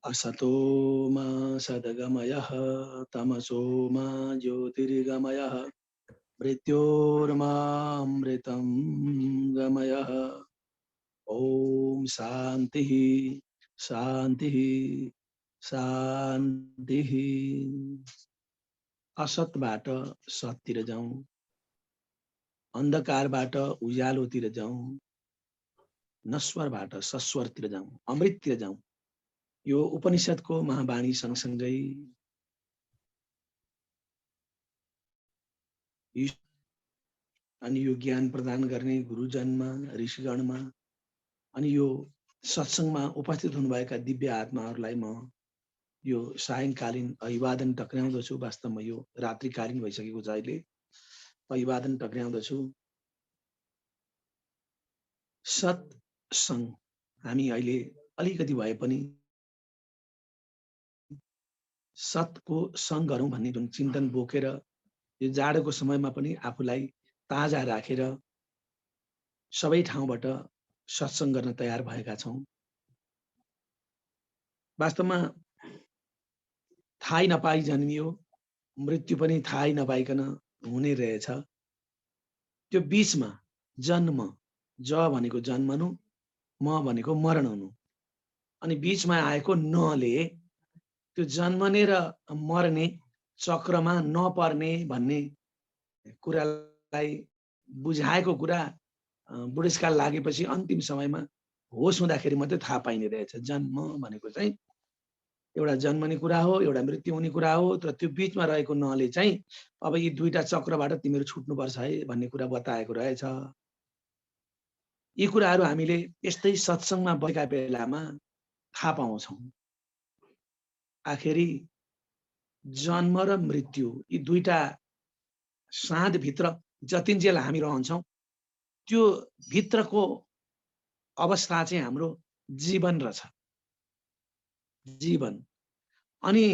असतो मा सद्गमयः तमसो मा ज्योतिर्गमयः मृत्योर्मामृतं गमयः। ओम शांति शांति शांति। असतबाट सततिर जाउँ, अन्धकारबाट उज्यालोतिर जाउँ, नश्वरबाट सस्वरतिर जाउँ, अमृततिर जाउँ। यो उपनिषदको महावाणी सँगसँगै अनि यो ज्ञान प्रदान गर्ने गुरुजनमा, ऋषिगणमा अनि यो सत्संगमा उपस्थित हुनुभएका दिव्य आत्माहरूलाई म यो सायंकालीन अभिवादन टक्राउँदछु। वास्तवमा यो रात्रिकालीन भइसकेको छ। अहिले अभिवादन टक्राउँदछु। सत्संग हामी अहिले अलिकति भए पनि सतको संग गरौँ भन्ने जुन चिन्तन बोकेर यो जाडोको समयमा पनि आफूलाई ताजा राखेर सबै ठाउँबाट सत्संग गर्न तयार भएका छौं। वास्तवमा थाहै नपाई जन्मियो, मृत्यु पनि थाहै नपाइकन हुने रहेछ। त्यो बीचमा जन्म, ज भनेको जन्मनु, म भनेको मरण हुनु, अनि बीचमा आएको नले त्यो जन्मने र मर्ने चक्रमा नपर्ने भन्ने कुरालाई बुझाएको कुरा बुढेसकाल लागेपछि अन्तिम समयमा होस हुँदाखेरि मात्रै थाहा पाइने रहेछ। जन्म भनेको चाहिँ एउटा जन्मने कुरा हो, एउटा मृत्यु हुने कुरा हो, तर त्यो बीचमा रहेको नले चाहिँ अब यी दुईटा चक्रबाट तिमीहरू छुट्नुपर्छ है भन्ने कुरा बताएको रहेछ। यी कुराहरू हामीले यस्तै सत्संगमा बसेका बेलामा थाहा पाउँछौं। आखिरी जन्म र मृत्यु यी दुईटा साँधभित्र जतिन्जेल हामी रहन्छौं त्यो भित्रको अवस्था चाहिँ हाम्रो जीवन रहेछ। जीवन अनि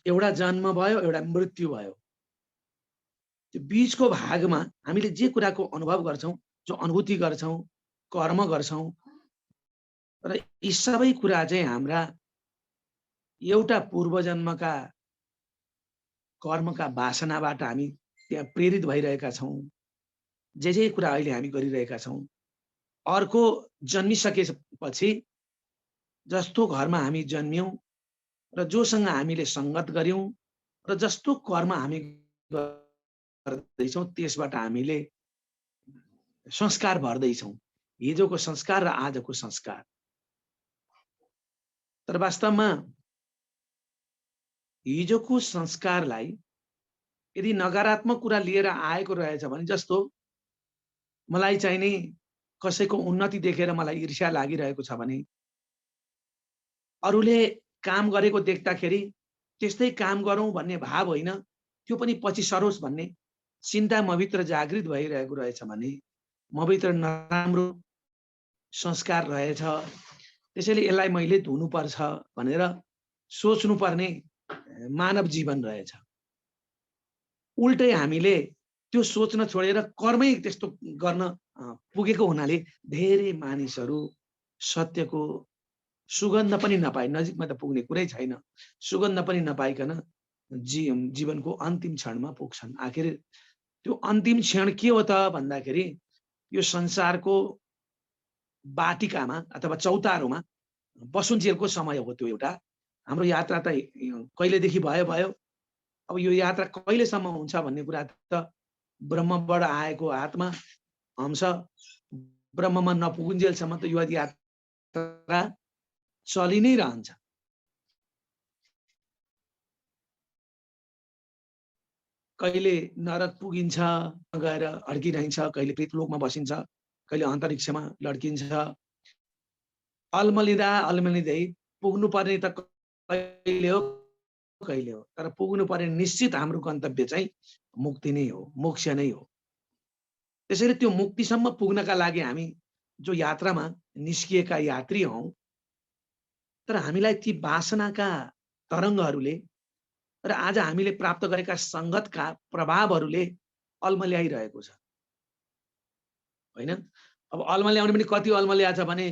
एउटा जन्म भयो, एउटा मृत्यु भयो। त्यो बीचको भागमा हामीले जे कुराको अनुभव गर्छौं, जो अनुभूति गर्छौं, कर्म गर्छौं, र यी सबै कुरा चाहिँ हाम्रा एउटा पूर्व जन्मका कर्मका वासनाबाट हामी त्यहाँ प्रेरित भइरहेका छौं। जे कुरा अहिले हामी गरिरहेका छौं, अर्को जन्मिसकेपछि जस्तो घरमा हामी जन्म्यौं र जोसँग हामीले संगत गर्यौं र जस्तो कर्म हामी गर्दैछौं त्यसबाट हामीले संस्कार भर्दैछौं, हिजोको संस्कार र आजको संस्कार। तर वास्तवमा हिजोको संस्कारलाई यदि नकारात्मक कुरा लिएर आएको रहेछ भने, जस्तो मलाई चाहिँ नि कसैको उन्नति देखेर मलाई ईर्ष्या लागिरहेको छ भने, अरूले काम गरेको देख्दाखेरि त्यस्तै काम गरौँ भन्ने भाव होइन, त्यो पनि पछि सरोस् भन्ने चिन्ता मभित्र जागृत भइरहेको रहेछ भने मभित्र नराम्रो संस्कार रहेछ। त्यसैले यसलाई मैले धुनुपर्छ भनेर सोच्नुपर्ने मानव जीवन रहेछ। उल्टै हामीले त्यो सोच्न छोडेर कर्मै त्यस्तो गर्न पुगेको हुनाले धेरै मानिसहरू सत्यको सुगन्ध पनि नपाई, नजिकमा त पुग्ने कुरै छैन, सुगन्ध पनि नपाइकन जीवनको अन्तिम क्षणमा पुग्छन्। आखिर त्यो अन्तिम क्षण के हो त भन्दाखेरि यो संसारको बाटिकामा अथवा चौतारोमा बसुन्जेलको समय हो। त्यो एउटा हाम्रो यात्रा त कहिलेदेखि भयो, अब यो यात्रा कहिलेसम्म हुन्छ भन्ने कुरा त ब्रह्मबाट आएको आत्मा अंश ब्रह्ममा नपुगुन्जेलसम्म त यो यात्रा चलि नै रहन्छ। कहिले नरक पुगिन्छ, गएर अड्किरहन्छ, कहिले पृथ्वीलोकमा बसिन्छ, कहिले अन्तरिक्षमा लड्किन्छ। अल्मलिँदै पुग्नुपर्ने त कहिले हो, तर पुग्नुपर्ने निश्चित हाम्रो गन्तव्य चाहिँ मुक्ति नै हो, मोक्ष नै हो। त्यसैले त्यो मुक्तिसम्म पुग्नका लागि हामी जो यात्रामा निस्किएका यात्री हौं, तर हामीलाई ती वासनाका तरङ्गहरूले र आज हामीले प्राप्त गरेका संगतका प्रभावहरूले अल्मल्याइरहेको छ। होइन। अब अलमा ल्याउने पनि कति अलमा ल्याएछ भने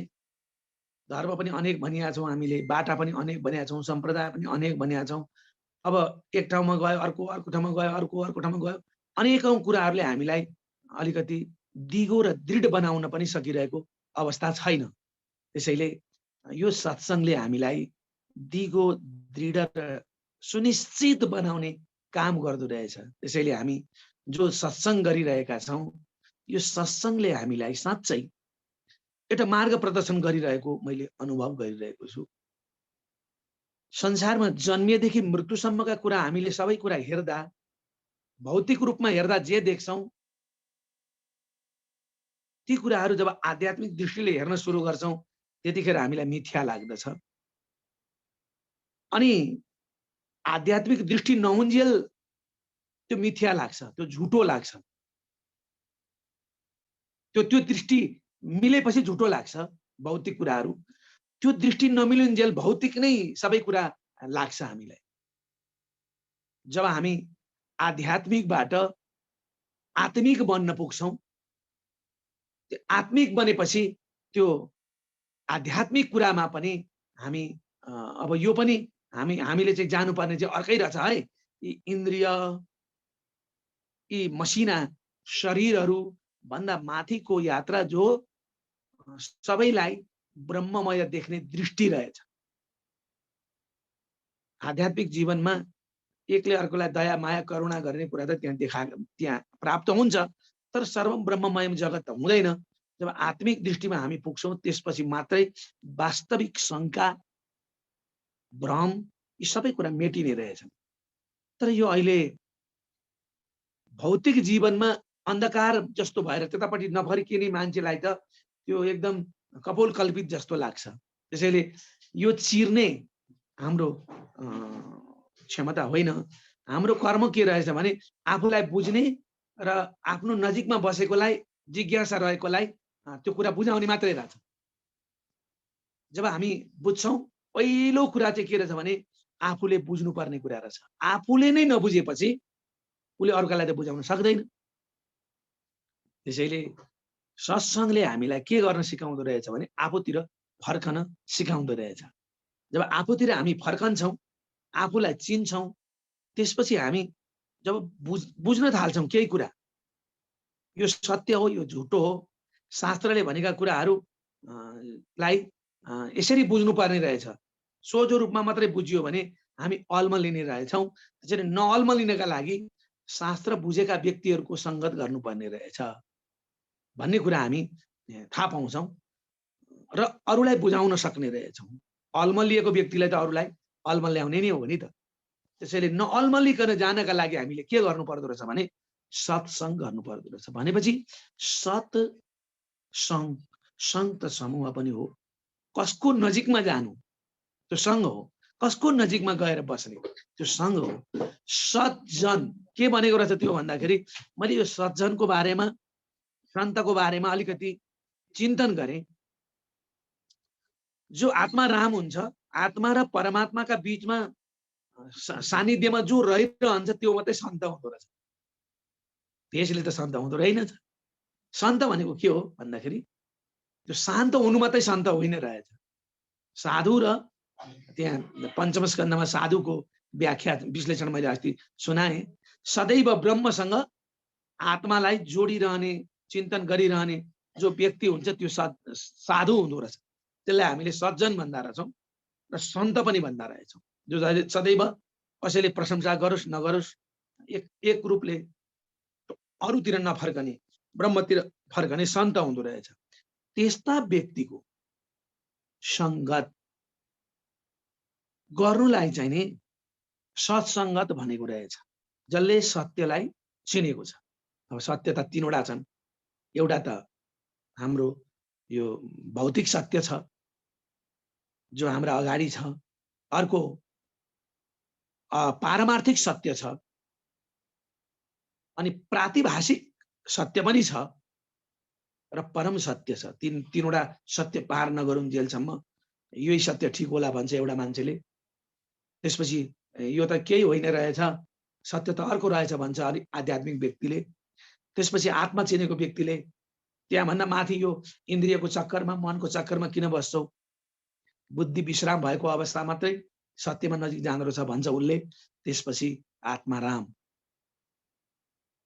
धर्म पनि अनेक भनिया छौँ हामीले, बाटा पनि अनेक भनिया छौँ, सम्प्रदाय पनि अनेक भनिया छौँ। अब एक ठाउँमा गयो अर्को, अर्को ठाउँमा गयो अर्को, अर्को ठाउँमा गयो, अनेकौँ कुराहरूले हामीलाई अलिकति दिगो र दृढ बनाउन पनि सकिरहेको अवस्था छैन। त्यसैले यो सत्सङ्गले हामीलाई दिगो, दृढ र सुनिश्चित बनाउने काम गर्दो रहेछ। त्यसैले हामी जो सत्सङ्ग गरिरहेका छौँ, यो सत्सङ्गले हामीलाई साँच्चै एउटा मार्ग प्रदर्शन गरिरहेको मैले अनुभव गरिरहेको छु। संसारमा जन्मिएदेखि मृत्युसम्मका कुरा हामीले सबै कुरा हेर्दा, भौतिक रूपमा हेर्दा जे देख्छौँ, ती कुराहरू जब आध्यात्मिक दृष्टिले हेर्न सुरु गर्छौँ, त्यतिखेर हामीलाई मिथ्या लाग्दछ। अनि आध्यात्मिक दृष्टि नहुन्जेल त्यो मिथ्या लाग्छ, त्यो झुटो लाग्छ। त्यो दृष्टि मिलेपछि झुटो लाग्छ भौतिक कुराहरू। त्यो दृष्टि नमिलुन्जेल भौतिक नै सबै कुरा लाग्छ हामीलाई। जब हामी आध्यात्मिकबाट आत्मिक बन्न पुग्छौँ, त्यो आत्मिक बनेपछि त्यो आध्यात्मिक कुरामा पनि हामी अब यो पनि हामीले चाहिँ जानुपर्ने चाहिँ अर्कै रहेछ है। यी इन्द्रिय, यी मसिना शरीरहरू भन्दा माथिको यात्रा जो सबैलाई ब्रह्ममय देख्ने दृष्टि रहेछ। आध्यात्मिक जीवनमा एकले अर्कोलाई दया माया करुणा गर्ने कुरा त त्यहाँ प्राप्त हुन्छ, तर सर्वम ब्रह्ममय जगत त हुँदैन। जब आत्मिक दृष्टिमा हामी पुग्छौँ, त्यसपछि मात्रै वास्तविक शङ्का, भ्रम यी सबै कुरा मेटिने रहेछन्। तर यो अहिले भौतिक जीवनमा अन्धकार जस्तो भएर त्यतापट्टि नफर्किने मान्छेलाई त त्यो एकदम कपोल कल्पित जस्तो लाग्छ। त्यसैले यो चिर्ने हाम्रो क्षमता होइन। हाम्रो कर्म के रहेछ भने आफूलाई बुझ्ने र आफ्नो नजिकमा बसेकोलाई, जिज्ञासा रहेकोलाई त्यो कुरा बुझाउने मात्रै रहेछ। जब हामी बुझ्छौँ, पहिलो कुरा चाहिँ के रहेछ भने आफूले बुझ्नुपर्ने कुरा रहेछ। आफूले नै नबुझेपछि उसले अर्कालाई त बुझाउन सक्दैन। त्यसैले सत्सङ्गले हामीलाई के गर्न सिकाउँदो रहेछ भने आफूतिर फर्कन सिकाउँदो रहेछ। जब आफूतिर हामी फर्कन्छौँ, आफूलाई चिन्छौँ, त्यसपछि हामी जब बुझ्न थाल्छौँ केही कुरा, यो सत्य हो, यो झुटो हो, शास्त्रले भनेका कुराहरू लाई यसरी बुझ्नुपर्ने रहेछ। सोझो रूपमा मात्रै बुझियो भने हामी अल्मलिने रहेछौँ। त्यसरी नअल्मलिनका लागि शास्त्र बुझेका व्यक्तिहरूको सङ्गत गर्नुपर्ने रहेछ भन्ने कुरा हामी थाहा पाउँछौँ र अरूलाई बुझाउन सक्ने रहेछौँ। अल्मलिएको व्यक्तिलाई त अरूलाई अल्मल्याउने नै हो नि त। त्यसैले नअल्मलिकन जानका लागि हामीले के गर्नु पर्दो रहेछ भने सत्सङ्ग गर्नु पर्दो रहेछ। भनेपछि सत्सङ्ग, सङ्ग त समूह पनि हो। कसको नजिकमा जानु त्यो सङ्ग हो। कसको नजिकमा गएर बस्ने त्यो सङ्ग हो। सज्जन के भनेको रहेछ त्यो भन्दाखेरि मैले यो सज्जनको बारेमा, सन्तको बारेमा अलिकति चिन्तन गरेँ। जो आत्मा राम हुन्छ, आत्मा र परमात्माका बीचमा सानिध्यमा जो रहिरहन्छ त्यो मात्रै सन्त हुँदो रहेछ। त्यसले त सन्त हुँदो रहेनछ। सन्त भनेको के हो भन्दाखेरि त्यो शान्त हुनु मात्रै सन्त होइन रहेछ। साधु र त्यहाँ पञ्चम स्कन्धमा साधुको व्याख्या विश्लेषण मैले अस्ति सुनाएँ। सदैव ब्रह्मसँग आत्मालाई जोडिरहने, चिन्तन गरिरहने जो व्यक्ति हुन्छ त्यो साधु हुँदो रहेछ। त्यसलाई हामीले सज्जन भन्दा रहेछौँ र सन्त पनि भन्दा रहेछौँ। जो सदैव कसैले प्रशंसा गरोस् नगरोस् एक रूपले अरूतिर नफर्कने, ब्रह्मतिर फर्कने सन्त हुँदो रहेछ। त्यस्ता व्यक्तिको सङ्गत गर्नुलाई चाहिँ नि सत्सङ्गत भनेको रहेछ, जसले सत्यलाई चिनेको छ। अब सत्य त तीनवटा छन्। एउटा त हाम्रो यो भौतिक सत्य छ जो हाम्रो अगाडि छ। अर्को पारमार्थिक सत्य छ। अनि प्रातिभाषिक सत्य पनि छ र परम सत्य छ। तीनवटा सत्य पार नगरुन्जेलसम्म यही सत्य ठिक होला भन्छ एउटा मान्छेले। त्यसपछि यो त केही होइन रहेछ, सत्य त अर्को रहेछ भन्छ आध्यात्मिक व्यक्तिले। त्यसपछि आत्मा चिनेको व्यक्तिले त्यहाँभन्दा माथि यो इन्द्रियको चक्करमा, मनको चक्करमा किन बस्छौ? बुद्धि विश्राम भएको अवस्था मात्रै सत्यमा नजिक जाँदो रहेछ भन्छ उसले। त्यसपछि आत्माराम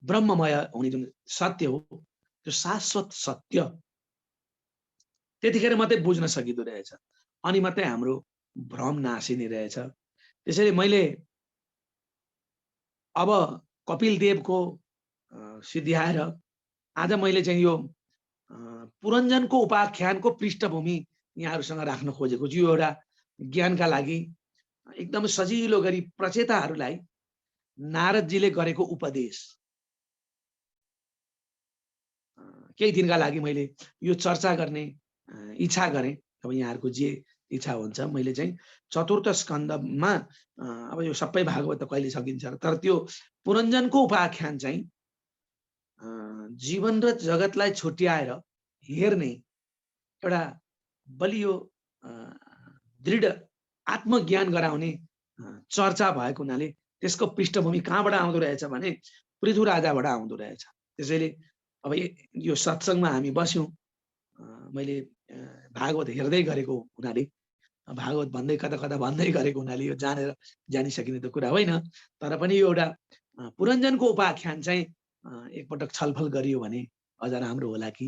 ब्रह्ममय हुने जुन सत्य हो, त्यो शाश्वत सत्य त्यतिखेर मात्रै बुझ्न सकिँदो रहेछ, अनि मात्रै हाम्रो भ्रम नासिने रहेछ। त्यसैले मैले अब कपिल देवको सिद्ध्याएर आज मैले चाहिँ यो पुरञ्जनको उपाख्यानको पृष्ठभूमि यहाँहरूसँग राख्न खोजेको छु। यो एउटा ज्ञानका लागि एकदम सजिलो गरी प्रचेताहरूलाई नारदजीले गरेको उपदेश। केही दिनका लागि मैले यो चर्चा गर्ने इच्छा गरेँ। अब यहाँहरूको जे इच्छा हुन्छ, मैले चाहिँ चतुर्थ स्कन्धमा अब यो सबै भागवत त कहिले सकिन्छ, तर त्यो पुरञ्जनको उपाख्यान चाहिँ जीवन र जगतलाई छुट्याएर हेर्ने एउटा बलियो दृढ आत्मज्ञान गराउने चर्चा भएको हुनाले त्यसको पृष्ठभूमि कहाँबाट आउँदो रहेछ भने पृथु राजाबाट आउँदो रहेछ। त्यसैले अब यो सत्सङ्गमा हामी बस्यौँ, मैले भागवत हेर्दै गरेको हुनाले, भागवत भन्दै कता कता भन्दै गरेको हुनाले यो जानिसकिने त कुरा होइन, तर पनि यो एउटा पुरञ्जनको उपाख्यान चाहिँ एकपटक छलफल गरियो भने अझ राम्रो होला कि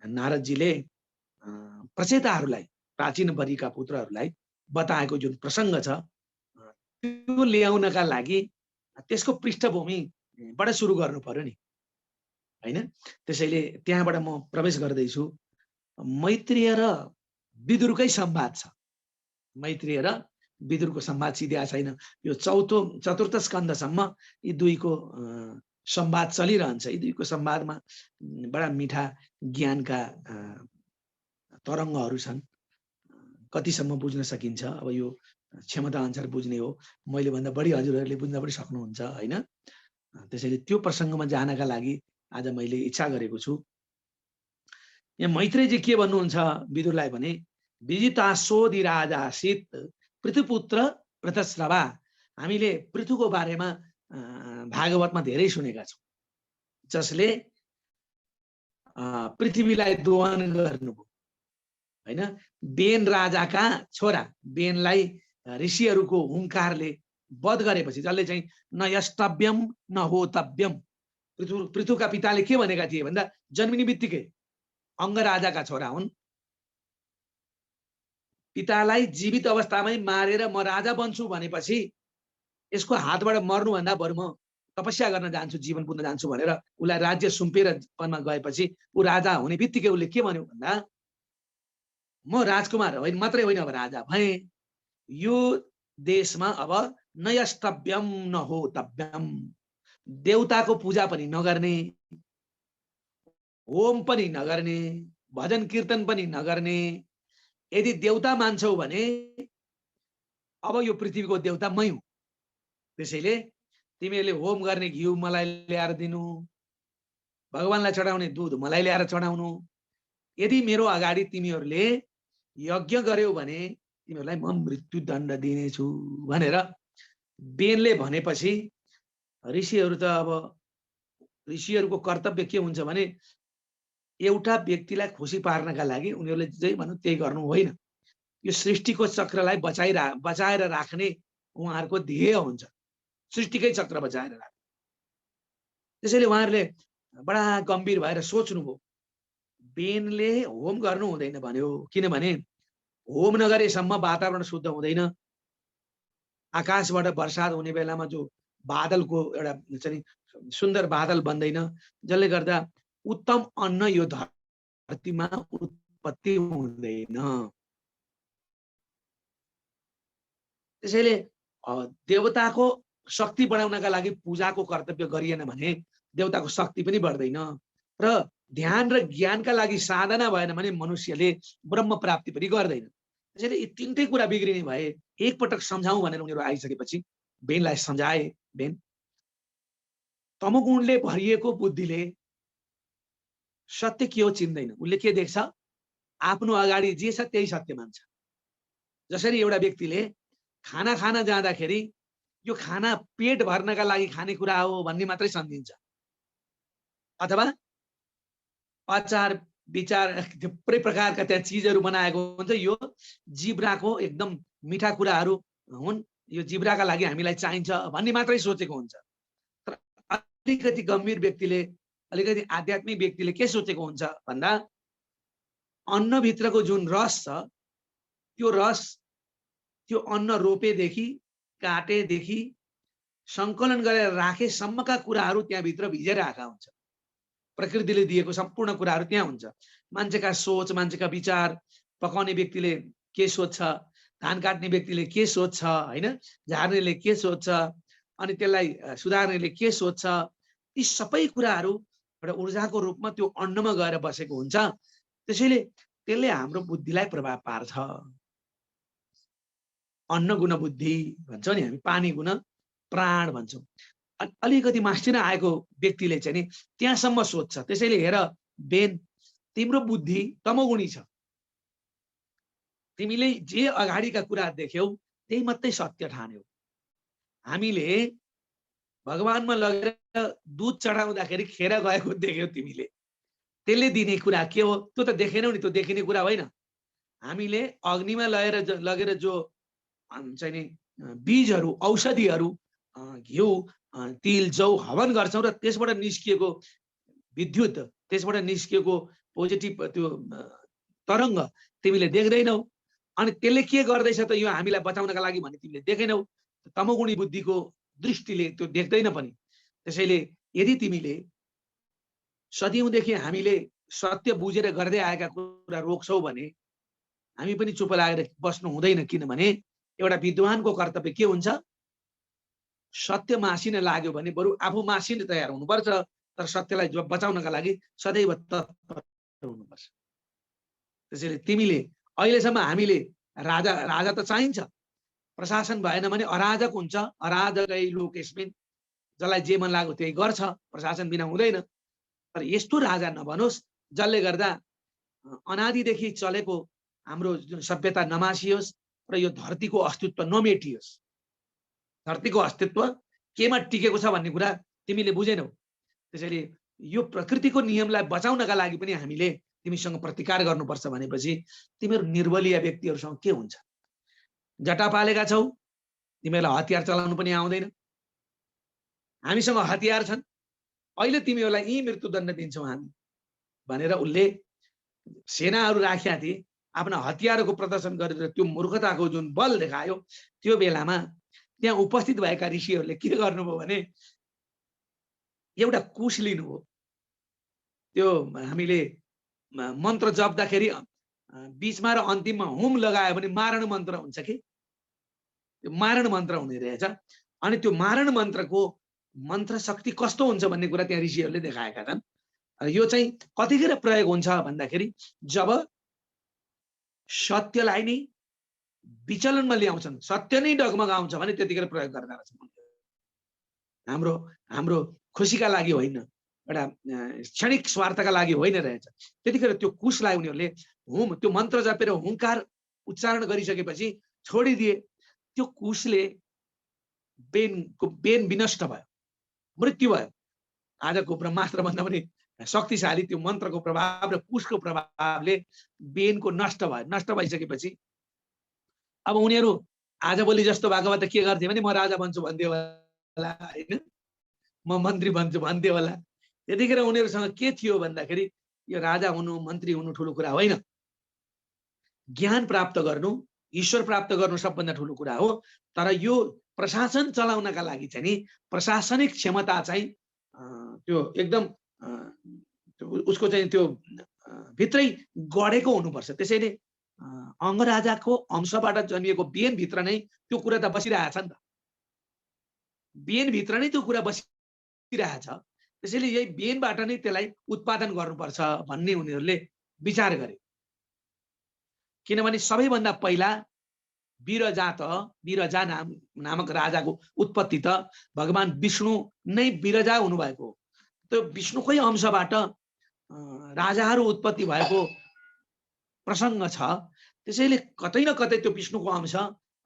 नारदजीले प्रचेताहरूलाई, प्राचीन बरीका पुत्रहरूलाई बताएको जुन प्रसङ्ग छ त्यो ल्याउनका लागि त्यसको पृष्ठभूमिबाट सुरु गर्नु पर्यो नि, होइन? त्यसैले त्यहाँबाट म प्रवेश गर्दैछु। मैत्रेय र विदुरकै संवाद छ। मैत्रेय र विदुरको संवाद सिध्या छैन। यो चतुर्थ स्कन्धसम्म यी दुईको संवाद चलिरहन्छ। यी दुईको संवादमा बडा मिठा ज्ञानका तरङ्गहरू छन्। कतिसम्म बुझ्न सकिन्छ अब यो क्षमता अनुसार बुझ्ने हो। मैले भन्दा बढी हजुरहरूले बुझ्न पनि सक्नुहुन्छ, होइन? त्यसैले त्यो प्रसङ्गमा जानका लागि आज मैले इच्छा गरेको छु। यहाँ मैत्रेयजी के भन्नुहुन्छ विदुरलाई भने, विजितासोदि राजासित पृथुपुत्र पृथश्रवा। हामीले पृथुको बारेमा भागवतमा धेरै सुनेका छौँ, जसले पृथ्वीलाई दोहन गर्नुभयो, होइन? बेन राजाका छोरा, बेनलाई ऋषिहरूको हुङ्कारले वध गरेपछि, जसले चाहिँ न यष्टव्यम न होतव्यम, पृथुका पिताले के भनेका थिए भन्दा जन्मिने बित्तिकै अङ्ग राजाका छोरा हुन्, पितालाई जीवित अवस्थामै मारेर म राजा बन्छु भनेपछि यसको हातबाट मर्नुभन्दा बरु म तपस्या गर्न जान्छु, जीवन बुझ्न जान्छु भनेर उसलाई राज्य सुम्पेर वनमा गएपछि ऊ राजा हुने बित्तिकै उसले के भन्यो भन्दा, म राजकुमार होइन मात्रै होइन, अब राजा भएँ। यो देशमा अब न यष्टव्यम न होतव्यम, देवताको पूजा पनि नगर्ने, होम पनि नगर्ने, भजन कीर्तन पनि नगर्ने। यदि देवता मान्छौ भने अब यो पृथ्वीको देवता मै हुँ। त्यसैले तिमीहरूले होम गर्ने घिउ मलाई ल्याएर दिनु, भगवानलाई चढाउने दुध मलाई ल्याएर चढाउनु। यदि मेरो अगाडि तिमीहरूले यज्ञ गर्यौ भने तिमीहरूलाई म मृत्युदण्ड दिनेछु भनेर बेनले भनेपछि ऋषिहरू त अब ऋषिहरूको कर्तव्य के हुन्छ भने एउटा व्यक्तिलाई खुसी पार्नका लागि उनीहरूले जे भनौँ त्यही गर्नु होइन। यो सृष्टिको चक्रलाई बचाएर राख्ने उहाँहरूको ध्येय हुन्छ, सृष्टिकै चक्र बचाएर राख्ने। त्यसैले उहाँहरूले बडा गम्भीर भएर सोच्नुभयो, बेनले होम गर्नु हुँदैन भन्यो, किनभने होम नगरेसम्म वातावरण शुद्ध हुँदैन। आकाशबाट वर्षा हुने बेलामा जो बादलको एउटा चाहिँ सुन्दर बादल बन्दैन, जसले गर्दा उत्तम अन्न यो धरतीमा उत्पत्ति हुँदैन। त्यसैले देवताको शक्ति बढाउनका लागि पूजाको कर्तव्य गरिएन भने देवताको शक्ति पनि बढ्दैन, र ध्यान र ज्ञानका लागि साधना भएन भने मनुष्यले ब्रह्म प्राप्ति पनि गर्दैन। त्यसैले यी तीनटै कुरा बिग्रिने भए एकपटक सम्झाउँ भनेर उनीहरू आइसकेपछि बेनलाई सम्झाए। बेन तमोगुणले भरिएको बुद्धिले सत्य के हो चिन्दैन। उसले के देख्छ, आफ्नो अगाडि जे छ त्यही सत्य मान्छ। जसरी एउटा व्यक्तिले खाना खान जाँदाखेरि यो खाना पेट भर्नका लागि खाने कुरा हो भन्ने मात्रै सम्झिन्छ, अथवा अचार विचार थुप्रै प्रकारका त्यहाँ चिजहरू बनाएको हुन्छ। यो जिब्राको एकदम मिठा कुराहरू हुन्, यो जिब्राका लागि हामीलाई चाहिन्छ भन्ने मात्रै सोचेको हुन्छ। तर अलिकति गम्भीर व्यक्तिले, अलिकति आध्यात्मिक व्यक्तिले के सोचेको हुन्छ भन्दा अन्नभित्रको जुन रस छ त्यो रस, त्यो अन्न रोपेदेखि काटेदेखि सङ्कलन गरेर राखेसम्मका कुराहरू त्यहाँभित्र भिजेर आएका हुन्छ। प्रकृतिले दिएको सम्पूर्ण कुराहरू त्यहाँ हुन्छ। मान्छेका सोच, मान्छेका विचार, पकाउने व्यक्तिले के सोच्छ, धान काट्ने व्यक्तिले के सोच्छ, होइन, झार्नेले के सोच्छ, अनि त्यसलाई सुधार्नेले के सोच्छ, यी सबै कुराहरू एउटा ऊर्जाको रूपमा त्यो अन्नमा गएर बसेको हुन्छ। त्यसैले त्यसले हाम्रो बुद्धिलाई प्रभाव पार्छ। अन्न गुण बुद्धि भन्छौँ नि हामी, पानी गुण प्राण भन्छौँ। अलिकति मास्टिन आएको व्यक्तिले चाहिँ नि त्यहाँसम्म सोध्छ। त्यसैले हेर बेन, तिम्रो बुद्धि तमोगुणी छ। तिमीले जे अगाडिका कुरा देख्यौ त्यही मात्रै सत्य ठान्यौ। हामीले भगवानमा लगेर दुध चढाउँदाखेरि खेर गएको देख्यौ तिमीले, त्यसले दिने कुरा के हो? त्यो त देखेनौ नि, त्यो देखिने कुरा होइन। हामीले अग्निमा लगेर जो चाहिँ नि बीजहरू, औषधिहरू, घिउ, तिल, जौ हवन गर्छौँ र त्यसबाट निस्किएको विद्युत, त्यसबाट निस्किएको पोजिटिभ त्यो तरङ्ग तिमीले देख्दैनौ। अनि त्यसले के गर्दैछ त यो हामीलाई बचाउनका लागि भन्ने तिमीले देखेनौ। तमोगुणी बुद्धिको दृष्टिले त्यो देख्दैन पनि। त्यसैले यदि तिमीले सदियौँदेखि हामीले सत्य बुझेर गर्दै आएका कुरा रोक्छौ भने हामी पनि चुप लागेर बस्नु हुँदैन। किनभने एउटा विद्वानको कर्तव्य के हुन्छ? सत्य मासिन लाग्यो भने बरु आफू मासिन तयार हुनुपर्छ, तर सत्यलाई बचाउनका लागि सदैव तत्पर हुनुपर्छ। त्यसैले तिमीले अहिलेसम्म हामीले राजा त चाहिन्छ, प्रशासन भएन भने अराजक हुन्छ। अराजकै लोक यसमिन, जसलाई जे मन लाग्यो त्यही गर्छ, प्रशासन बिना हुँदैन। तर यस्तो राजा नबनोस् जसले गर्दा अनादिदेखि चलेको हाम्रो जुन सभ्यता नमासियोस् र यो धरतीको अस्तित्व नमेटियोस्। धरतीको अस्तित्व केमा टिकेको छ भन्ने कुरा तिमीले बुझेनौ। त्यसैले यो प्रकृतिको नियमलाई बचाउनका लागि पनि हामीले तिमीसँग प्रतिकार गर्नुपर्छ भनेपछि तिमीहरू निर्बलीय व्यक्तिहरूसँग के हुन्छ? जटा पालेका छौ, तिमीहरूलाई हतियार चलाउनु पनि आउँदैन। हामीसँग हतियार छन्, अहिले तिमीहरूलाई यी मृत्युदण्ड दिन्छौँ हामी भनेर उसले सेनाहरू राखेका थिए। आफ्ना हतियारको प्रदर्शन गरेर त्यो मूर्खताको जुन बल देखायो, त्यो बेलामा त्यहाँ उपस्थित भएका ऋषिहरूले के गर्नुभयो भने एउटा कुश लिनुभयो। त्यो हामीले मन्त्र जप्दाखेरि बीचमा र अन्तिममा हुम लगायो भने मारण मन्त्र हुन्छ कि, त्यो मारण मन्त्र हुने रहेछ। अनि त्यो मारण मन्त्रको मन्त्र शक्ति कस्तो हुन्छ भन्ने कुरा त्यहाँ ऋषिहरूले देखाएका छन्। यो चाहिँ कतिखेर प्रयोग हुन्छ भन्दाखेरि जब सत्यलाई नै विचलनमा ल्याउँछन्, सत्य नै डगमगाउँछ भने त्यतिखेर प्रयोग गर्दा रहेछन्। हाम्रो खुसीका लागि होइन, एउटा क्षणिक स्वार्थका लागि होइन रहेछ। त्यतिखेर त्यो कुशलाई उनीहरूले त्यो मन्त्र जपेर हुङ्कार उच्चारण गरिसकेपछि छोडिदिए। त्यो कुशले बेन विनष्ट भयो, मृत्यु भयो। आजको ब्रह्मास्त्र भन्दा पनि शक्तिशाली त्यो मन्त्रको प्रभाव र कुशको प्रभावले बेनको नष्ट भयो। नष्ट भइसकेपछि अब उनीहरू आजभोलि जस्तो भएको भए त के गर्थे भने म राजा बन्छु भन्थ्यो होला, होइन, म मन्त्री बन्छु भन्थ्यो होला। त्यतिखेर उनीहरूसँग के थियो भन्दाखेरि यो राजा हुनु, मन्त्री हुनु ठुलो कुरा होइन। ज्ञान प्राप्त गर्नु, ईश्वर प्राप्त गर्नु सबभन्दा ठुलो कुरा हो। तर यो प्रशासन चलाउनका लागि चाहिँ नि प्रशासनिक क्षमता चाहिँ त्यो एकदम उसको चाहिँ त्यो भित्रै गढेको हुनुपर्छ। त्यसैले अंगराजाको अंशबाट जन्मिएको बेनभित्र नै त्यो कुरा त बसिरहेछ नि त, बेनभित्र नै त्यो कुरा बसिरहेछ। त्यसैले यही बेनबाट नै त्यसलाई उत्पादन गर्नुपर्छ भन्ने उनीहरूले विचार गरे। किनभने सबैभन्दा पहिला बिरजा नामक राजाको उत्पत्ति त भगवान विष्णु नै बिरजा हुनुभएको हो। त्यो विष्णुकै अंशबाट राजाहरू उत्पत्ति भएको प्रसङ्ग छ। त्यसैले कतै न कतै त्यो विष्णुको अंश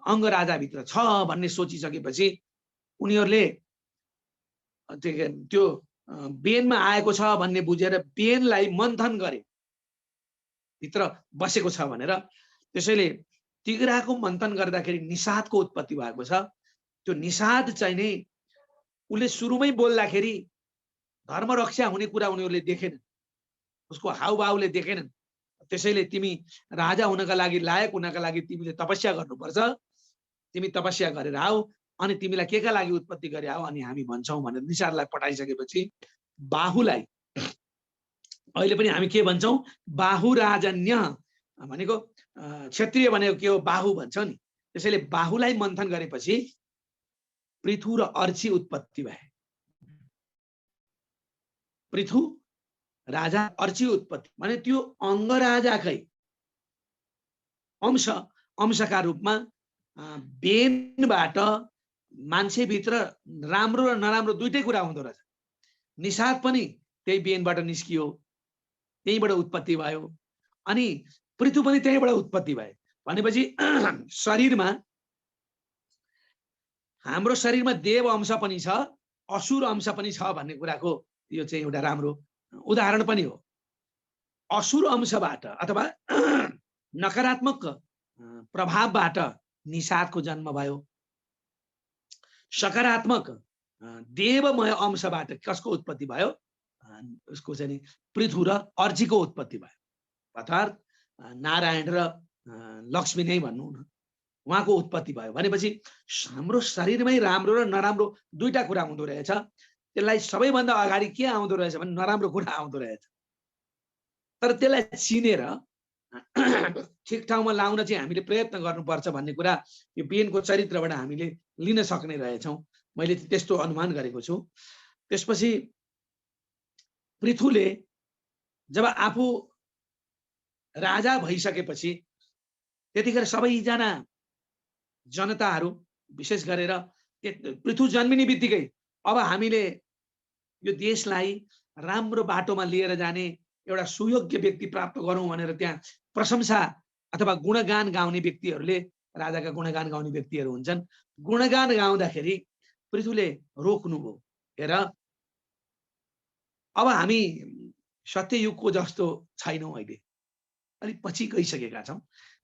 अंगराजाभित्र छ भन्ने सोचिसकेपछि उनीहरूले त्यो बेनमा आएको छ भन्ने बुझेर बेनलाई मन्थन गरे, भित्र बसेको छ भनेर। त्यसैले तिघ्राको मन्थन गर्दाखेरि निषादको उत्पत्ति भएको छ। त्यो निषाद चाहिँ नै उसले सुरुमै बोल्दाखेरि धर्म रक्षा हुने कुरा उनीहरूले देखेनन्, उसको हाउभावले देखेनन्। त्यसैले तिमी राजा हुनका लागि, लायक हुनका लागि तिमीले तपस्या गर्नुपर्छ, तिमी तपस्या गरेर आऊ, अनि तिमीलाई केका लागि उत्पत्ति गरे आऊ, अनि हामी भन्छौँ भनेर निषादलाई पठाइसकेपछि बाहुलाई, अहिले पनि हामी के भन्छौँ, बाहु राजन्य भनेको क्षत्रिय भनेको के हो, बाहु भन्छ नि। त्यसैले बाहुलाई मन्थन गरेपछि पृथु र अर्ची उत्पत्ति भए। पृथु राजा, अर्ची उत्पत्ति भने त्यो अङ्गराजाकै अंशका रूपमा बेनबाट मान्छेभित्र राम्रो र नराम्रो दुइटै कुरा हुँदो रहेछ। निषाद पनि त्यही बेनबाट निस्कियो, त्यहीबाट उत्पत्ति भयो, अनि पृथु पनि त्यहीबाट उत्पत्ति भयो। भनेपछि शरीरमा, हाम्रो शरीरमा देव अंश पनि छ, असुर अंश पनि छ भन्ने कुराको यो चाहिँ एउटा राम्रो उदाहरण पनि हो। असुर अंशबाट अथवा नकारात्मक प्रभावबाट निषादको जन्म भयो। सकारात्मक देवमय अंशबाट कसको उत्पत्ति भयो, उसको चाहिँ पृथु र अर्चीको उत्पत्ति भयो। अर्थात् नारायण र लक्ष्मी नै भन्नु न, उहाँको उत्पत्ति भयो। भनेपछि हाम्रो शरीरमै राम्रो र नराम्रो दुईटा कुरा हुँदो रहेछ। त्यसलाई सबैभन्दा अगाडि के आउँदो रहेछ भने नराम्रो कुरा आउँदो रहेछ। तर त्यसलाई चिनेर ठिक ठाउँमा लाउन चाहिँ हामीले प्रयत्न गर्नुपर्छ भन्ने कुरा यो बेनको चरित्रबाट हामीले लिन सक्ने रहेछौँ। मैले त्यस्तो अनुमान गरेको छु। त्यसपछि पृथुले जब आफू राजा भइसकेपछि त्यतिखेर सबैजना जनताहरू, विशेष गरेर पृथु जन्मिने बित्तिकै अब हामीले यो देशलाई राम्रो बाटोमा लिएर जाने एउटा सुयोग्य व्यक्ति प्राप्त गरौँ भनेर त्यहाँ प्रशंसा अथवा गुणगान गाउने व्यक्तिहरूले, राजाका गुणगान गाउने व्यक्तिहरू हुन्छन्, गुणगान गाउँदाखेरि पृथुले रोक्नुभयो। हेर, अब हामी सत्ययुगको जस्तो छैनौँ, अहिले अलिक पछि गइसकेका छौँ।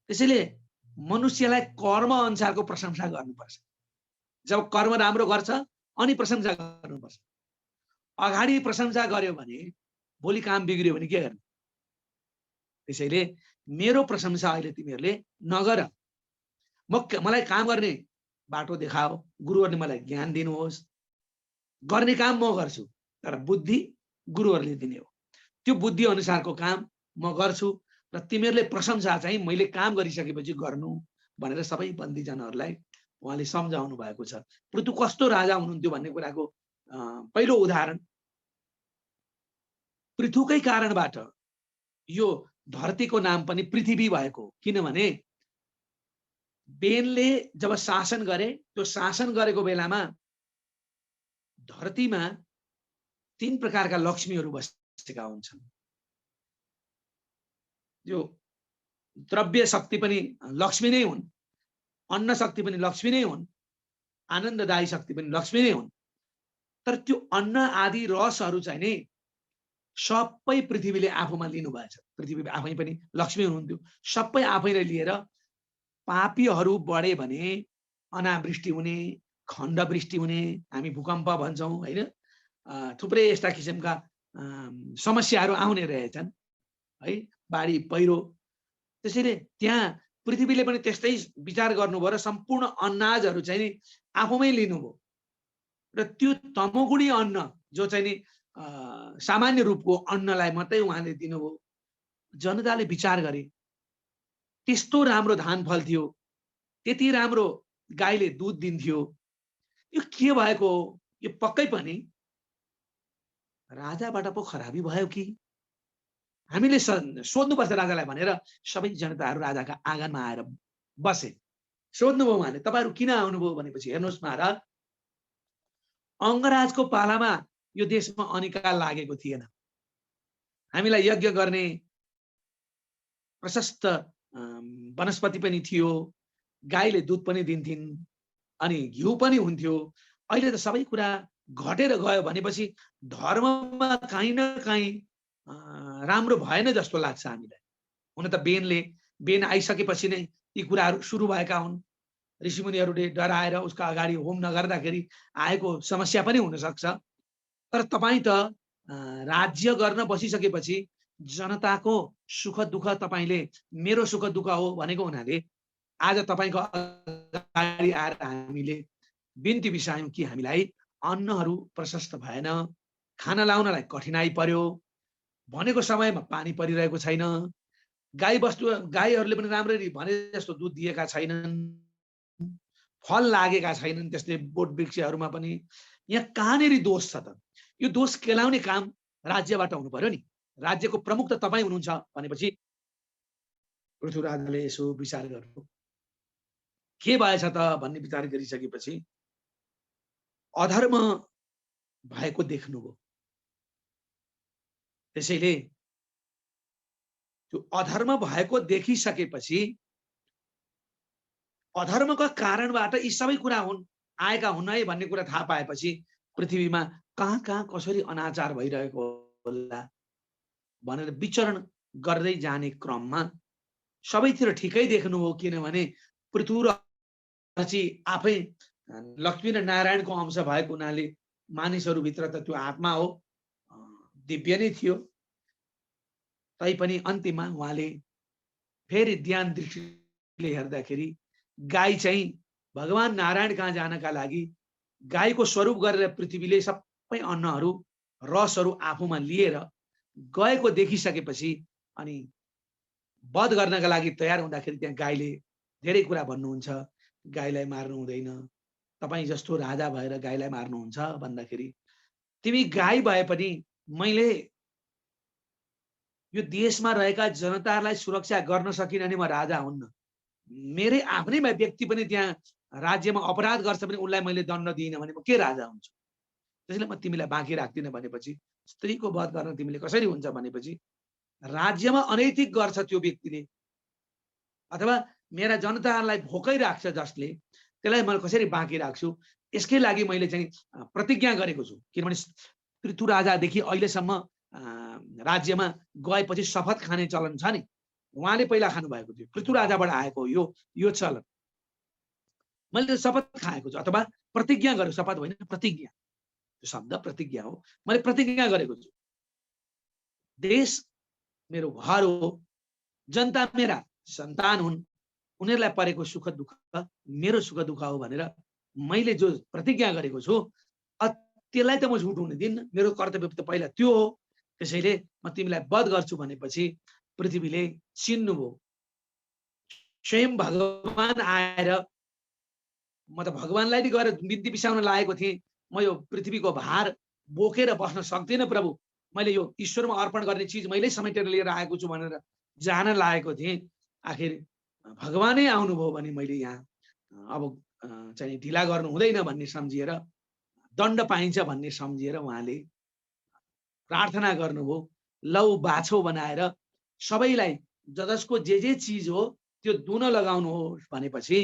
त्यसैले मनुष्यलाई कर्म अनुसारको प्रशंसा गर्नुपर्छ। जब कर्म राम्रो गर्छ अनि प्रशंसा गर्नुपर्छ। अगाडि प्रशंसा गर्यो भने भोलि काम बिग्रियो भने के गर्ने? त्यसैले मेरो प्रशंसा अहिले तिमीहरूले नगर, मलाई काम गर्ने बाटो देखाओ, गुरुहरूले मलाई ज्ञान दिनुहोस्, गर्ने काम म गर्छु, तर बुद्धि गुरुहरूले दिने हो। त्यो बुद्धि अनुसारको काम म गर्छु र तिमीहरूले प्रशंसा चाहिँ मैले काम गरिसकेपछि गर्नु भनेर सबै बन्दीजनहरूलाई उहाँले सम्झाउनु भएको छ। पृथु कस्तो राजा हुनुहुन्थ्यो भन्ने कुराको पहिलो उदाहरण पृथुकै कारणबाट यो धरतीको नाम पनि पृथ्वी भएको। किनभने बेनले जब शासन गरे, त्यो शासन गरेको बेलामा धरतीमा 3 प्रकारका लक्ष्मीहरू बसेका हुन्छन्। यो द्रव्य शक्ति पनि लक्ष्मी नै हुन्, अन्न शक्ति पनि लक्ष्मी नै हुन्, आनन्ददायी शक्ति पनि लक्ष्मी नै हुन्। तर त्यो अन्न आदि रसहरू चाहिँ नै सबै पृथ्वीले आफूमा लिनुभएछ। पृथ्वी आफै पनि लक्ष्मी हुनुहुन्थ्यो। सबै आफैले लिएर पापीहरू बढे भने अनावृष्टि हुने, खण्डवृष्टि हुने, हामी भूकम्प भन्छौँ हैन, थुप्रै यस्ता किसिमका समस्याहरू आउने रहेछन् है, बाढी पहिरो। त्यसैले त्यहाँ पृथ्वीले पनि त्यस्तै विचार गर्नुभयो र सम्पूर्ण अन्नाजहरू चाहिँ नि आफूमै लिनुभयो र त्यो तमोगुणी अन्न जो चाहिँ नि सामान्य रूपको अन्नलाई मात्रै उहाँले दिनुभयो। जनताले विचार गरे, त्यस्तो राम्रो धान फल्थ्यो, त्यति राम्रो गाईले दुध दिन्थ्यो, यो के भएको? यो पक्कै पनि राजाबाट पो खराबी भयो कि? हामीले सोध्नुपर्छ राजालाई भनेर सबै जनताहरू राजाका आँगनमा आएर बसे। सोध्नुभयो उहाँले, तपाईहरु किन आउनुभयो भनेपछि, हेर्नुहोस् महाराज, अङ्गराजको पालामा यो देशमा अनिकाल लागेको थिएन। हामीलाई यज्ञ गर्ने प्रशस्त वनस्पति पनि थियो, गाईले दुध पनि दिन्थिन्, अनि घिउ पनि हुन्थ्यो। अहिले त सबै कुरा घटेर गयो भनेपछि धर्ममा काहीँ न काहीँ राम्रो भएन जस्तो लाग्छ हामीलाई। हुन त बेन आइसकेपछि नै यी कुराहरू सुरु भएका हुन्। ऋषिमुनिहरूले डराएर उसका अगाडि होम नगर्दाखेरि आएको समस्या पनि हुनसक्छ। तर तपाईँ त राज्य गर्न बसिसकेपछि जनताको सुख दुःख तपाईँले मेरो सुख दुःख हो भनेको हुनाले आज तपाईँको अगाडि आएर हामीले बिन्ती बिसायौँ कि हामीलाई अन्नहरू प्रशस्त भएन, खाना लाउनलाई कठिनाइ पर्यो, भनेको समयमा पानी परिरहेको छैन, गाईहरूले पनि राम्ररी भने जस्तो दुध दिएका छैनन्, फल लागेका छैनन् त्यस्तै बोट वृक्षहरूमा पनि। यहाँ कहाँनेरि दोष छ त? यो दोष केलाउने काम राज्यबाट हुनु पर्यो नि। राज्यको प्रमुख त तपाईँ हुनुहुन्छ भनेपछि पृथ्वीराजले यसो विचार गर्नु के भएछ त भन्ने विचार गरिसकेपछि अधर्म भएको देख्नुभयो। त्यसैले त्यो अधर्म भएको देखिसकेपछि अधर्मका कारणबाट यी सबै कुरा आएका हुन् है भन्ने कुरा थाहा पाएपछि पृथ्वीमा कहाँ कहाँ कसरी अनाचार भइरहेको होला भनेर विचरण गर्दै जाने क्रममा सबैतिर ठिकै देख्नुभयो। किनभने पृथ्वी आफै लक्ष्मी र नारायणको अंश भएको हुनाले मानिसहरूभित्र त त्यो आत्मा हो, दिव्य नै थियो। तैपनि अन्तिममा उहाँले फेरि ध्यान दृष्टिले हेर्दाखेरि गाई चाहिँ भगवान नारायण कहाँ जानका लागि गाईको स्वरूप गरेर पृथ्वीले सबै अन्नहरू रसहरू आफूमा लिएर गएको देखिसकेपछि अनि वध गर्नका लागि तयार हुँदाखेरि त्यहाँ गाईले धेरै कुरा भन्नुहुन्छ। गाईलाई मार्नु हुँदैन, तपाईँ जस्तो राजा भएर गाईलाई मार्नुहुन्छ भन्दाखेरि तिमी गाई भए पनि मैले यो देशमा रहेका जनतालाई सुरक्षा गर्न सकिनँ भने म राजा हुन्न। मेरै आफ्नै व्यक्ति पनि त्यहाँ राज्यमा अपराध गर्छ भने उसलाई मैले दण्ड दिइनँ भने म के राजा हुन्छु? त्यसैले म तिमीलाई बाँकी राख्दिनँ भनेपछि स्त्रीको वध गर्न तिमीले कसरी हुन्छ भनेपछि राज्यमा अनैतिक गर्छ त्यो व्यक्तिले अथवा मेरा जनताहरूलाई भोकै राख्छ जसले, त्यसलाई मैले कसरी बाँकी राख्छु? यसकै लागि मैले चाहिँ प्रतिज्ञा गरेको छु। किनभने पृथु राजादेखि अहिलेसम्म राज्यमा गएपछि शपथ खाने चलन छ नि, उहाँले पहिला खानुभएको थियो, पृथु राजाबाट आएको यो चलन। मैले शपथ खाएको छु अथवा प्रतिज्ञा गरेको, शपथ होइन प्रतिज्ञा, त्यो शब्द प्रतिज्ञा हो। मैले प्रतिज्ञा गरेको छु देश मेरो घर हो, जनता मेरा सन्तान हुन्, उनीहरूलाई परेको सुख दुःख मेरो सुख दुःख हो भनेर मैले जो प्रतिज्ञा गरेको छु त्यसलाई त म झुट हुन दिन्न। मेरो कर्तव्य त पहिला त्यो हो। त्यसैले म तिमीलाई वध गर्छु भनेपछि पृथ्वीले चिन्नुभयो। स्वयं भगवान आएर म त भगवानलाई नै गएर बिन्ती बिसाउन लागेको थिएँ, म यो पृथ्वीको भार बोकेर बस्न सक्दिनँ प्रभु, मैले यो ईश्वरमा अर्पण गर्ने चिज मैले समेटेर लिएर आएको छु भनेर जान लागेको थिएँ। आखिर भगवानै आउनुभयो भने मैले यहाँ अब चाहिँ ढिला गर्नु हुँदैन भन्ने सम्झिएर, दण्ड पाइन्छ भन्ने सम्झिएर उहाँले प्रार्थना गर्नुभयो। लौ बाछो बनाएर सबैलाई जसको जे चिज हो त्यो दुन लगाउनुहोस् भनेपछि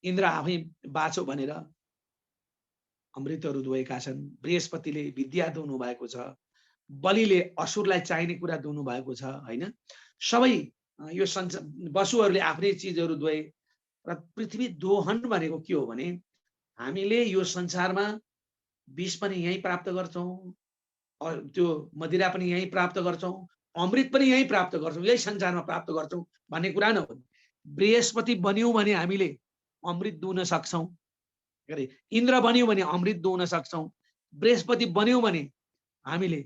इन्द्र आफै बाछो भनेर अमृतहरू दुहेका छन्, बृहस्पतिले विद्या दुनु भएको छ, बलिले असुरलाई चाहिने कुरा दुनु भएको छ हैन। सबै यो वसुहरूले आफ्नै चिजहरू दुहे र पृथ्वी दोहन भनेको के हो भने हामीले यो संसारमा विष पनि यही प्राप्त गर्छौं, त्यो मदिरा पनि यही प्राप्त गर्छौं, अमृत पनि यही प्राप्त गर्छौं, यही संसारमा प्राप्त गर्छौं भन्ने कुरा न हो। बृहस्पति बन्यौं भने हामीले अमृत दुहुन सक्छौं, इन्द्र बन्यौं भने अमृत दुहुन सक्छौं, बृहस्पति बन्यौं भने हामीले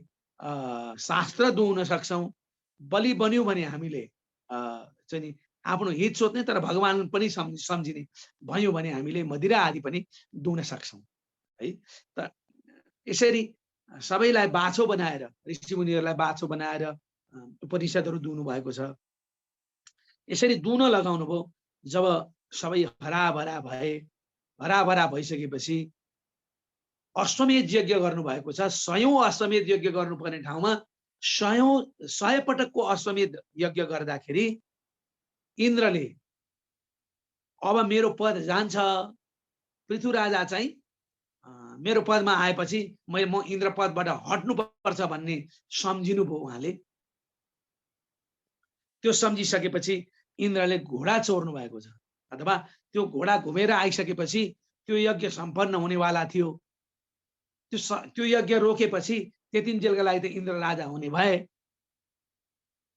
शास्त्र दुहुन सक्छौं, बलि बन्यौं भने हामीले चाहिँ आफ्नो हित सोच्ने तर भगवान पनि सम्झिने भयौं भने हामीले मदिरा आदि पनि दुहुन सक्छौं है। त यसरी सबैलाई बाछो बनाएर, ऋषिमुनिहरूलाई बाछो बनाएर उपनिषदहरू दुहुनु भएको छ। यसरी दुहुन लगाउनु भयो। जब सबै हराभरा भए, हराभरा भइसकेपछि अश्वमेध यज्ञ गर्नु भएको छ। 100औं अश्वमेध यज्ञ गर्नुपर्ने ठाउँमा 100 पटकको अश्वमेध यज्ञ गर्दाखेरि इन्द्रले अब मेरो पद जान्छ, पृथु राजा चाहिँ मेरो पदमा आएपछि म इन्द्र पदबाट हट्नु पर्छ भन्ने सम्झिनु भयो उहाँले। त्यो सम्झिसकेपछि इन्द्रले घोडा चोर्नु भएको छ, अथवा त्यो घोडा घुमेर आइसकेपछि त्यो यज्ञ सम्पन्न हुनेवाला थियो। त्यो यज्ञ रोकेपछि त्यतिन्जेलका लागि त इन्द्र राजा हुने भए।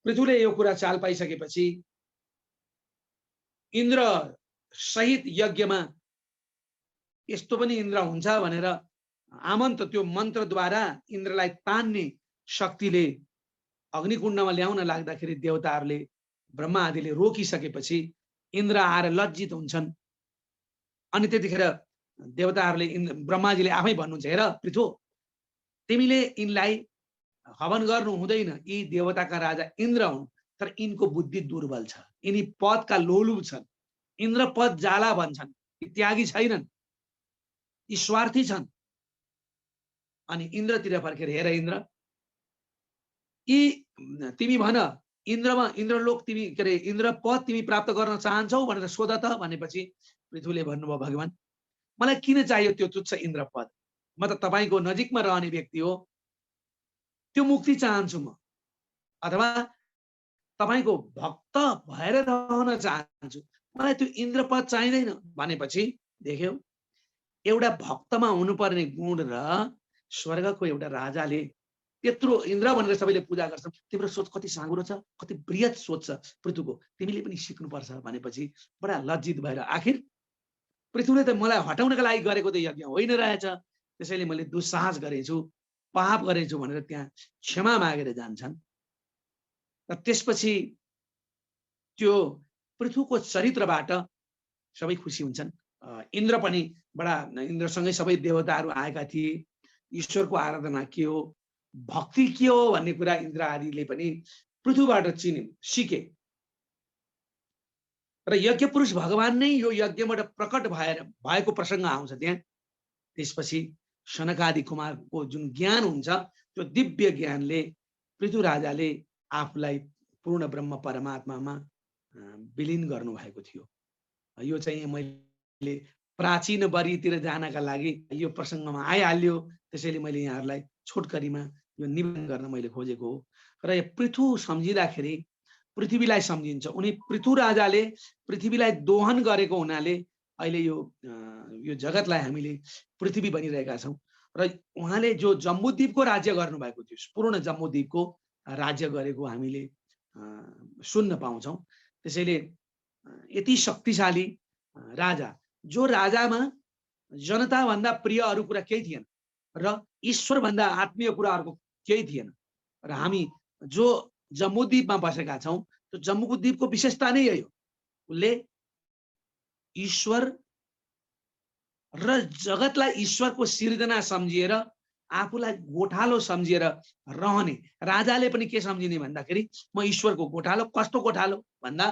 पृथुले यो कुरा चाल पाइसकेपछि इन्द्र सहित यज्ञमा यस्तो पनि इन्द्र हुन्छ भनेर आमन्त्र त्यो मन्त्रद्वारा इन्द्रलाई तान्ने शक्तिले अग्निकुण्डमा ल्याउन लाग्दाखेरि देवताहरूले ब्रह्मा आदिले रोकिसकेपछि इन्द्र आएर लज्जित हुन्छन्। अनि त्यतिखेर देवताहरूले ब्रह्माजीले आफै भन्नुहुन्छ, हेर पृथु, तिमीले यिनलाई हवन गर्नु हुँदैन, यी देवताका राजा इन्द्र हुन्, तर यिनको बुद्धि दुर्बल छ, यिनी पदका लोलुप छन्, इन्द्र पद जाला भन्छन्, यी त्यागी छैनन्, यी स्वार्थी छन्। अनि इन्द्रतिर फर्केर, हेर इन्द्र, यी तिमी भन इन्द्रलोक तिमी के अरे इन्द्र पद तिमी प्राप्त गर्न चाहन्छौ भनेर सोध त भनेपछि पृथुले भन्नुभयो, भगवान मलाई किन चाहियो त्यो तुच्छ इन्द्र पद, म त तपाईको नजिकमा रहने व्यक्ति हो, त्यो मुक्ति चाहन्छु म, अथवा तपाईको भक्त भएर रहन चाहन्छु, मलाई त्यो इन्द्र पद चाहिँदैन भनेपछि देख्यौ एउटा भक्तमा हुनुपर्ने गुण र स्वर्गको एउटा राजाले त्यत्रो इन्द्र भनेर सबैले पूजा गर्छन्, तिम्रो सोच कति साँगुरो छ, कति बृहत सोच छ पृथुको, तिमीले पनि सिक्नुपर्छ भनेपछि बडा लज्जित भएर, आखिर पृथुले त मलाई हटाउनका लागि गरेको त यज्ञ होइन रहेछ, त्यसैले मैले दुस्साहस गरेछु, पाप गरेछु भनेर त्यहाँ क्षमा मागेर जान्छन्। र त्यसपछि त्यो पृथुको चरित्रबाट सबै खुसी हुन्छन्। इन्द्र पनि बडा, इन्द्रसँगै सबै देवताहरू आएका थिए, ईश्वरको आराधना के हो, भक्ति के हो भन्ने कुरा इन्द्र आदिले पनि पृथुबाट सिके। र यज्ञ पुरुष भगवान नै यो यज्ञबाट प्रकट भएको प्रसङ्ग आउँछ त्यहाँ। त्यसपछि सनकादि कुमारको जुन ज्ञान हुन्छ त्यो दिव्य ज्ञानले पृथु राजाले आफूलाई पूर्ण ब्रह्म परमात्मामा विलीन गर्नु भएको थियो। यो चाहिँ मैले प्राचीन बरीतिर जानका लागि यो प्रसङ्गमा आइहाल्यो, त्यसैले मैले यहाँहरूलाई छोटकरीमा यो निवेदन गर्न मैले खोजेको हो। र यो पृथु सम्झिँदाखेरि पृथ्वीलाई सम्झिन्छ, उनी पृथु राजाले पृथ्वीलाई दोहन गरेको हुनाले अहिले यो जगतलाई हामीले पृथ्वी भनिरहेका छौँ। र उहाँले जो जम्बूद्वीपको राज्य गर्नुभएको थियो, पूर्ण जम्बूद्वीपको राज्य गरेको हामीले सुन्न पाउँछौँ। त्यसैले यति शक्तिशाली राजा, जो राजामा जनताभन्दा प्रिय अरू कुरा केही थिएन र ईश्वरभन्दा आत्मीय कुराहरूको केही थिएन। र हामी जो जम्बूद्वीपमा बसेका छौँ, त्यो जम्बूद्वीपको विशेषता नै यही हो, उसले ईश्वर र जगतलाई ईश्वरको सिर्जना सम्झिएर आफूलाई गोठालो सम्झिएर रहने। राजाले पनि के सम्झिने भन्दाखेरि म ईश्वरको गोठालो, कस्तो गोठालो भन्दा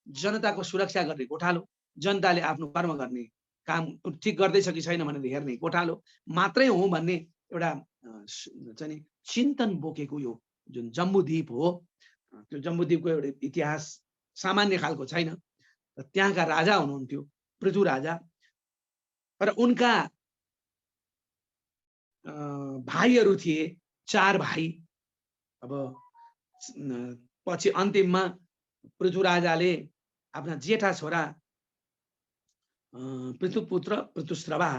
जनताको सुरक्षा गर्ने गोठालो, जनताले आफ्नो कर्म गर्ने काम ठिक गर्दैछ कि छैन भनेर हेर्ने गोठालो मात्रै हो भन्ने एउटा चाहिँ चिन्तन बोकेको यो जुन जम्बूद्वीप हो, त्यो जम्बूद्वीपको एउटा इतिहास सामान्य खालको छैन। र त्यहाँका राजा हुनुहुन्थ्यो पृथु राजा, र उनका भाइहरू थिए, 4 भाइ। अब पछि अन्तिममा पृथु राजाले आफ्ना जेठा छोरा पृथुपुत्र पृथुश्रवा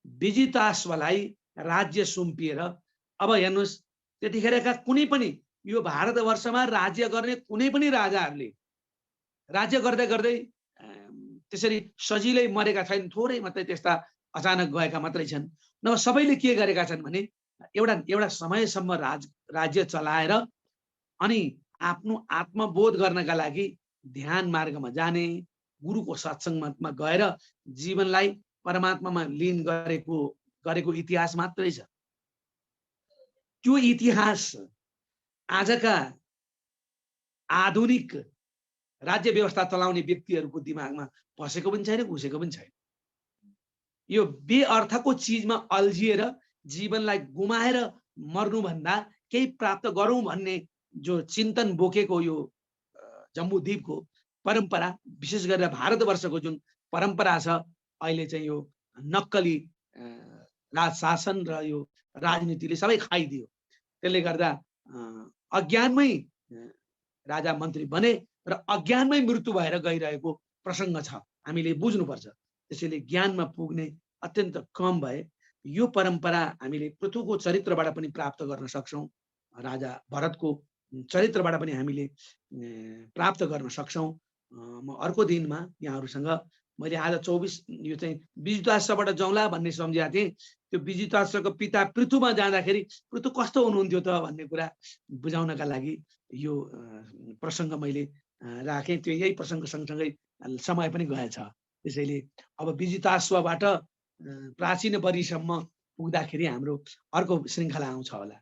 विजिताश्वलाई राज्य सुम्पिएर, अब हेर्नुहोस् त्यतिखेरका कुनै पनि यो भारतवर्षमा राज्य गर्ने कुनै पनि राजाहरूले राज्य गर्दै गर्दै त्यसरी सजिलै मरेका छैन, थोरै मात्रै त्यस्ता अचानक गएका मात्रै छन्। नभए सबैले के गरेका छन् भने एउटा समयसम्म राज्य चलाएर अनि आफ्नो आत्मबोध गर्नका लागि ध्यान मार्गमा जाने, गुरुको सत्सङ्गमा गएर जीवनलाई परमात्मामा लीन गरेको इतिहास मात्रै छ। त्यो इतिहास आजका आधुनिक राज्य व्यवस्था चलाउने व्यक्तिहरूको दिमागमा पसेको पनि छैन, घुसेको पनि छैन। यो बेअर्थको चिजमा अल्झिएर जीवनलाई गुमाएर मर्नुभन्दा केही प्राप्त गरौँ भन्ने जो चिन्तन बोकेको यो जम्बूद्वीपको परम्परा विशेष गरेर भारतवर्षको जुन परम्परा छ अहिले चाहिँ यो नक्कली राज शासन र यो राजनीतिले सबै खाइदियो। त्यसले गर्दा अज्ञानमै राजा मन्त्री बने र अज्ञानमै मृत्यु भएर गइरहेको प्रसङ्ग छ, हामीले बुझ्नुपर्छ। त्यसैले ज्ञानमा पुग्ने अत्यन्त कम भए। यो परम्परा हामीले पृथुको चरित्रबाट पनि प्राप्त गर्न सक्छौँ, राजा भरतको चरित्रबाट पनि हामीले प्राप्त गर्न सक्छौँ। म अर्को दिनमा यहाँहरूसँग मैले आज 24 यो चाहिँ विजिताश्वबाट जाउँला भन्ने सम्झेको थिएँ। त्यो विजिताश्वको पिता पृथुमा जाँदाखेरि पृथु कस्तो हुनुहुन्थ्यो त भन्ने कुरा बुझाउनका लागि यो प्रसङ्ग मैले राखेँ। त्यो यही प्रसङ्ग सँगसँगै समय पनि गएछ। त्यसैले अब विजिताश्वबाट प्राचीन बरीसम्म पुग्दाखेरि हाम्रो अर्को श्रृङ्खला आउँछ होला।